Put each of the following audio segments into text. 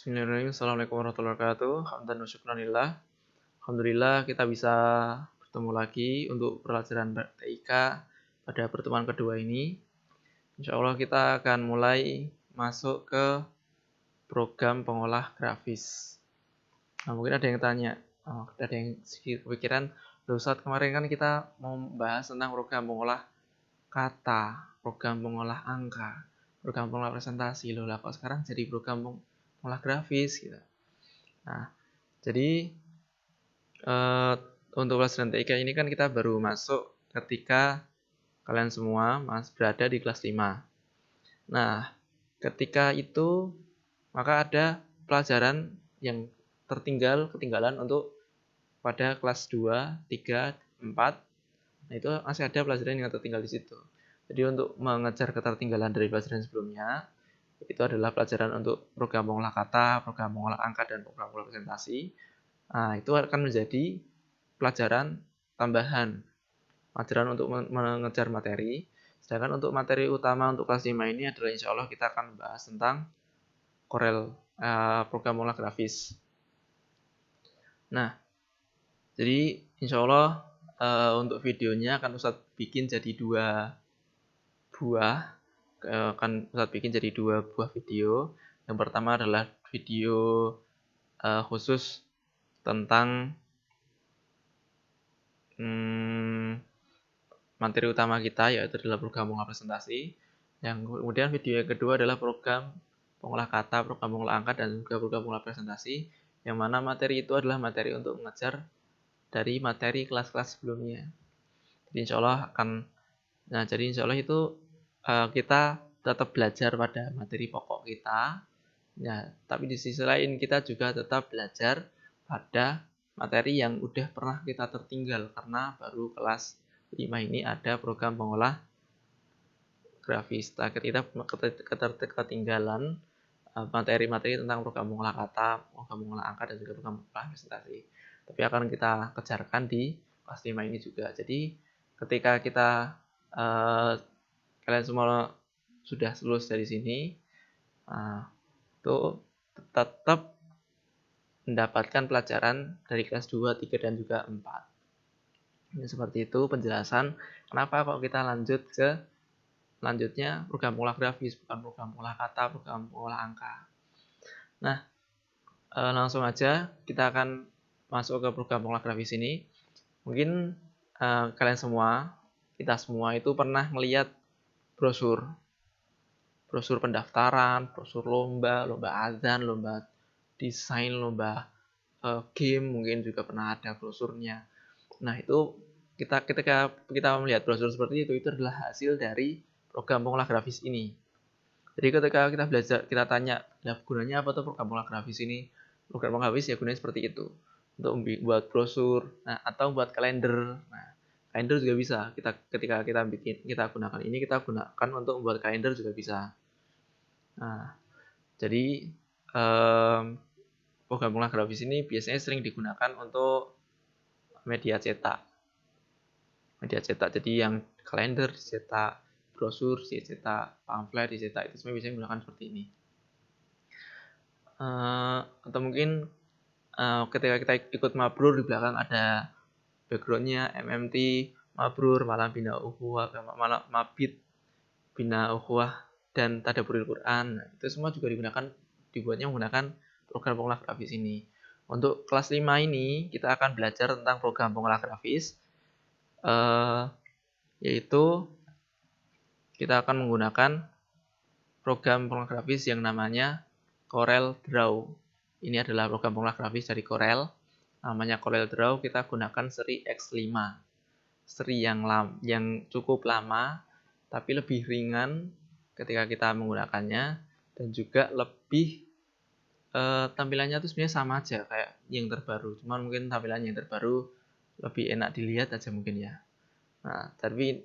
Bismillahirrahmanirrahim. Assalamualaikum warahmatullahi wabarakatuh. Hamdan wa syukranillah. Alhamdulillah kita bisa bertemu lagi untuk pelajaran TIK pada pertemuan kedua ini. Insya Allah kita akan mulai masuk ke program pengolah grafis. Nah, mungkin ada yang tanya, ada yang kepikiran, loh Ustadz, kemarin kan kita mau bahas tentang program pengolah kata, program pengolah angka, program pengolah presentasi. Loh lah kok sekarang jadi program pengolah grafis gitu. Nah, jadi untuk pelajaran TIK ini kan kita baru masuk ketika kalian semua berada di kelas 5. Nah, ketika itu maka ada pelajaran yang ketinggalan untuk pada kelas 2, 3, 4. Nah, itu masih ada pelajaran yang tertinggal di situ. Jadi untuk mengejar ketertinggalan dari pelajaran sebelumnya, itu adalah pelajaran untuk program pengolah kata, program pengolah angka, dan program pengolah presentasi. Nah, itu akan menjadi pelajaran tambahan, pelajaran untuk mengejar materi. Sedangkan untuk materi utama untuk kelas 5 ini adalah insya Allah kita akan bahas tentang Corel, program pengolah grafis. Nah, jadi insya Allah untuk videonya akan Ustadz bikin jadi dua buah video. Yang pertama adalah video khusus tentang materi utama kita, yaitu adalah program pengolah presentasi. Yang kemudian video yang kedua adalah program pengolah kata, program pengolah angka, dan juga program pengolah presentasi, yang mana materi itu adalah materi untuk mengejar dari materi kelas-kelas sebelumnya. Jadi insya Allah itu kita tetap belajar pada materi pokok kita, ya, tapi di sisi lain kita juga tetap belajar pada materi yang udah pernah kita tertinggal, karena baru kelas 5 ini ada program pengolah grafis. Kita ketinggalan materi-materi tentang program pengolah kata, program pengolah angka, dan juga program pengolah presentasi. Tapi akan kita kejarkan di kelas 5 ini juga. Jadi ketika kalian semua sudah lulus dari sini, itu tetap mendapatkan pelajaran dari kelas 2, 3, dan juga 4. Ini seperti itu penjelasan kenapa kok kita lanjutnya program pengolah grafis, bukan program pengolah kata, program pengolah angka. Nah, langsung aja kita akan masuk ke program pengolah grafis ini. Mungkin kalian semua, kita semua itu pernah melihat brosur pendaftaran, brosur lomba azan, lomba desain, lomba game, mungkin juga pernah ada brosurnya. Nah, itu ketika kita melihat brosur seperti itu adalah hasil dari program pengolah grafis ini. Jadi ketika kita belajar, kita tanya, ya gunanya apa tuh program pengolah grafis ini? Program pengolah grafis ya gunanya seperti itu, untuk membuat brosur, atau buat kalender. Nah, kalender juga bisa. Ketika kita gunakan ini, kita gunakan untuk membuat kalender juga bisa. Nah, jadi program pengolah grafis ini biasanya sering digunakan untuk media cetak. Jadi yang kalender dicetak, brosur dicetak, pamflet dicetak, itu semua biasanya menggunakan seperti ini. Atau mungkin ketika kita ikut mabrur, di belakang ada backgroundnya MMT, mabrur, malam bina ukhuwah, malam mabit bina ukhuwah, dan tadaburul Quran. Nah, itu semua juga dibuatnya menggunakan program pengolah grafis ini. Untuk kelas 5 ini kita akan belajar tentang program pengolah grafis, yaitu kita akan menggunakan program pengolah grafis yang namanya Corel Draw. Ini adalah program pengolah grafis dari Corel, namanya Corel Draw. Kita gunakan seri X5, seri yang cukup lama tapi lebih ringan ketika kita menggunakannya, dan juga lebih tampilannya itu sebenarnya sama aja kayak yang terbaru, cuman mungkin tampilannya yang terbaru lebih enak dilihat aja mungkin ya. Nah, tapi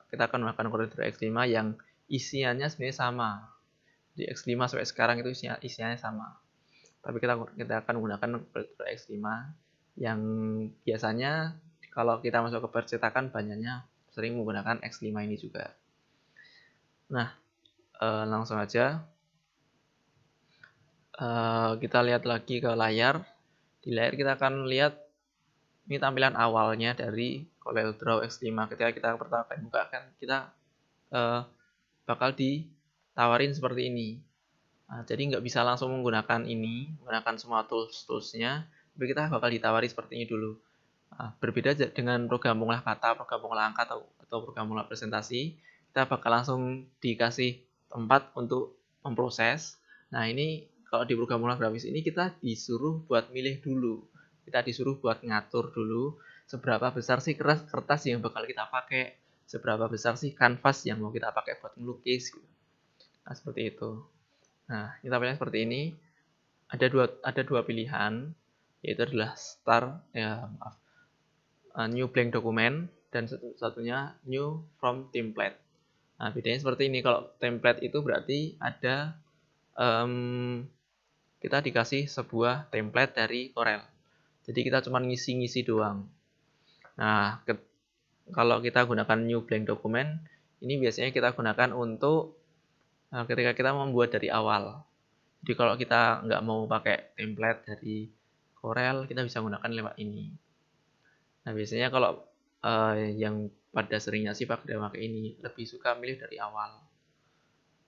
kita akan menggunakan Corel Draw X5 yang isiannya sebenarnya sama. Di X5 sampai sekarang itu isiannya sama. Tapi kita akan menggunakan Corel Draw X5 yang biasanya kalau kita masuk ke percetakan banyaknya sering menggunakan X5 ini juga. Nah, langsung aja. kita lihat lagi ke layar. Di layar kita akan lihat ini tampilan awalnya dari CorelDRAW X5. Ketika kita pertama kali buka kan kita bakal ditawarin seperti ini. Nah, jadi nggak bisa langsung menggunakan semua tools-toolsnya, tapi kita bakal ditawari seperti ini dulu. Nah, berbeda dengan program pengolah kata, program pengolah angka, atau program pengolah presentasi, kita bakal langsung dikasih tempat untuk memproses. Nah, ini kalau di program pengolah grafis ini kita disuruh buat milih dulu. Kita disuruh buat ngatur dulu seberapa besar sih kertas yang bakal kita pakai, seberapa besar sih kanvas yang mau kita pakai buat melukis. Nah, seperti itu. Nah, kita pilih seperti ini. Ada dua pilihan, yaitu adalah new blank document, dan satunya new from template. Nah, bedanya seperti ini. Kalau template itu berarti ada kita dikasih sebuah template dari Corel. Jadi kita cuma ngisi-ngisi doang. Nah, kalau kita gunakan new blank document, ini biasanya kita gunakan untuk ketika kita membuat dari awal. Jadi kalau kita nggak mau pakai template dari Corel, kita bisa gunakan lewat ini. Nah, biasanya kalau yang pada seringnya sih pakai ini, lebih suka milih dari awal.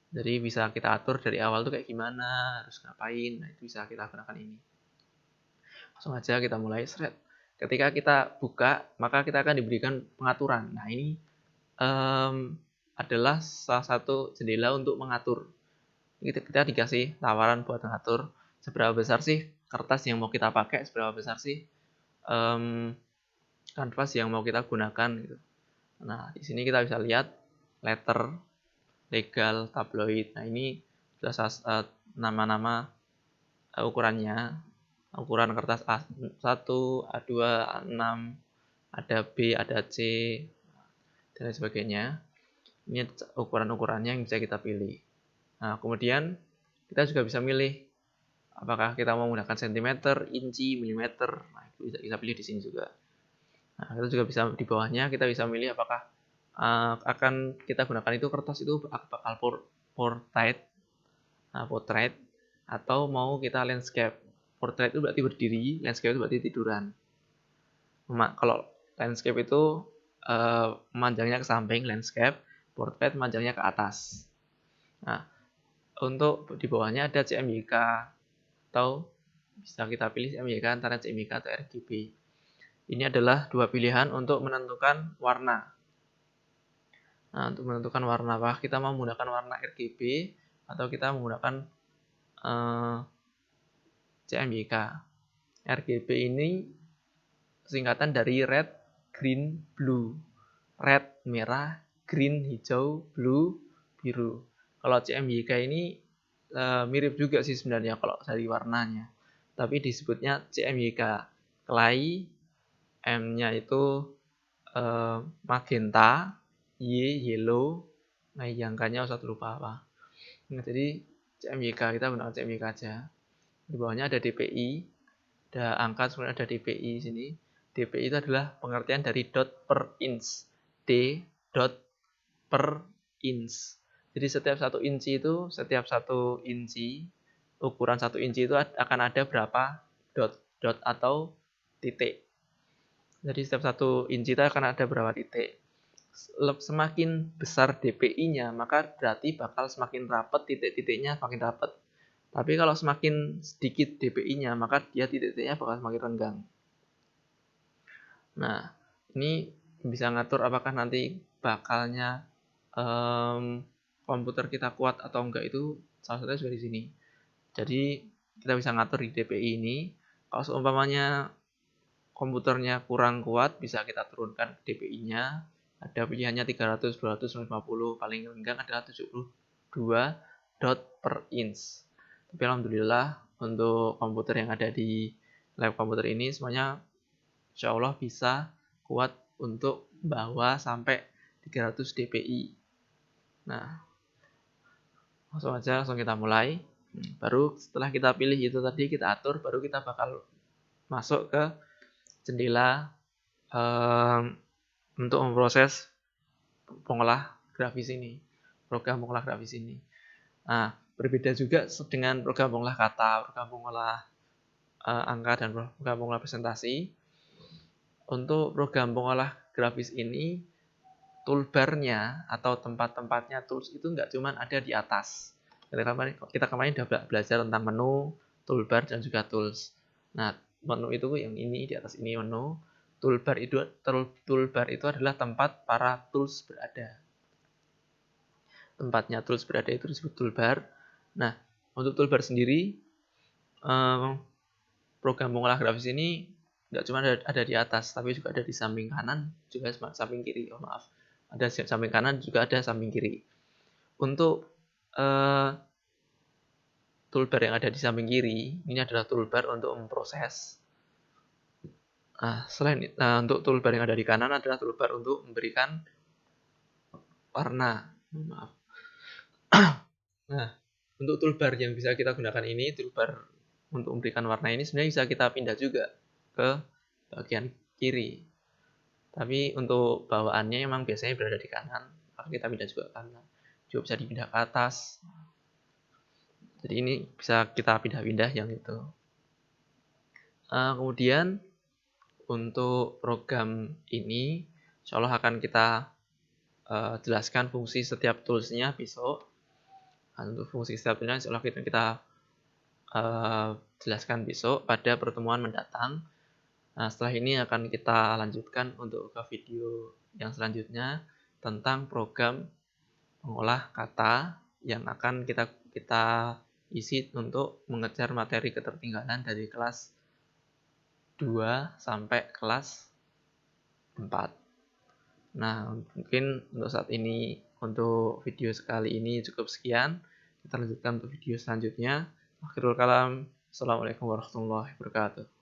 Jadi bisa kita atur dari awal tuh kayak gimana, harus ngapain. Nah, itu bisa kita gunakan ini. Langsung aja kita mulai thread. Ketika kita buka, maka kita akan diberikan pengaturan. Nah, ini adalah salah satu jendela untuk mengatur. Kita dikasih tawaran buat mengatur seberapa besar sih kertas yang mau kita pakai, seberapa besar sih kanvas yang mau kita gunakan gitu. Nah, di sini kita bisa lihat letter, legal, tabloid. Nah, ini sudah nama-nama ukurannya. Ukuran kertas A1, A2, A6, ada B, ada C, dan lain sebagainya. Ini ukuran-ukurannya yang bisa kita pilih. Nah, kemudian kita juga bisa milih apakah kita mau menggunakan sentimeter, inci, milimeter. Nah, itu bisa kita pilih di sini juga. Nah, kita juga bisa di bawahnya kita bisa milih apakah akan kita gunakan itu kertas itu bakal portrait atau mau kita landscape. Portrait itu berarti berdiri, landscape itu berarti tiduran. Kalau landscape itu memanjangnya ke samping, landscape, portrait memanjangnya ke atas. Nah, untuk di bawahnya ada CMYK, atau bisa kita pilih CMYK antara CMYK atau RGB. Ini adalah dua pilihan untuk menentukan warna. Nah, untuk menentukan warna, apakah kita mau menggunakan warna RGB atau kita menggunakan CMYK. RGB ini singkatan dari red, green, blue. Red merah, green hijau, blue biru. Kalau CMYK ini mirip juga sih sebenarnya kalau dari warnanya, tapi disebutnya CMYK. Clay, M-nya itu magenta, Y yellow, nah yang K-nya usah lupa apa. Nah, jadi CMYK, kita gunakan CMYK aja. Di bawahnya ada DPI, ada angka, sebenarnya ada DPI di sini. DPI itu adalah pengertian dari dot per inch. D dot per inch. Jadi setiap satu inci, ukuran 1 inci itu akan ada berapa dot atau titik. Jadi setiap 1 inci itu akan ada berapa titik. Semakin besar DPI-nya, maka berarti bakal semakin rapat titik-titiknya, semakin rapat. Tapi kalau semakin sedikit DPI-nya, maka dia titik-titiknya bakal semakin renggang. Nah, ini bisa ngatur apakah nanti bakalnya komputer kita kuat atau enggak, itu salah satunya juga di sini. Jadi kita bisa ngatur di DPI ini. Kalau seumpamanya komputernya kurang kuat, bisa kita turunkan DPI-nya. Ada pilihannya 300, 200, 150, paling renggang adalah 72 dot per inch. Tapi alhamdulillah untuk komputer yang ada di lab komputer ini semuanya insya Allah bisa kuat untuk bawa sampai 300 dpi. Nah, langsung kita mulai. Baru setelah kita pilih itu tadi, kita atur, baru kita bakal masuk ke jendela untuk memproses pengolah grafis ini, program pengolah grafis ini. Nah, Berbeda juga dengan program pengolah kata, program pengolah angka, dan program pengolah presentasi. Untuk program pengolah grafis ini, toolbar-nya atau tempat-tempatnya tools itu nggak cuma ada di atas. Kita kemarin udah belajar tentang menu, toolbar, dan juga tools. Nah, menu itu yang ini, di atas ini menu. Toolbar itu adalah tempat para tools berada. Tempatnya tools berada itu disebut toolbar. Nah, untuk toolbar sendiri, program pengolah grafis ini nggak cuma ada di atas, tapi juga ada di samping kanan, juga samping kiri. Oh maaf, ada samping kanan, juga ada samping kiri. Untuk toolbar yang ada di samping kiri, ini adalah toolbar untuk memproses. Untuk toolbar yang ada di kanan adalah toolbar untuk memberikan warna. Maaf. Nah, untuk toolbar yang bisa kita gunakan ini, toolbar untuk memberikan warna ini sebenarnya bisa kita pindah juga ke bagian kiri. Tapi untuk bawaannya memang biasanya berada di kanan, maka kita pindah juga ke kanan. Juga bisa dipindah ke atas. Jadi ini bisa kita pindah-pindah yang itu. Kemudian untuk program ini, insya Allah akan kita jelaskan fungsi setiap toolsnya besok. Untuk fungsi setiap toolsnya insya Allah kita jelaskan besok pada pertemuan mendatang. Nah, setelah ini akan kita lanjutkan untuk ke video yang selanjutnya tentang program pengolah kata yang akan kita isi untuk mengejar materi ketertinggalan dari kelas 2 sampai kelas 4. Nah, mungkin untuk saat ini, untuk video sekali ini cukup sekian. Kita lanjutkan untuk video selanjutnya. Akhirul kalam. Assalamualaikum warahmatullahi wabarakatuh.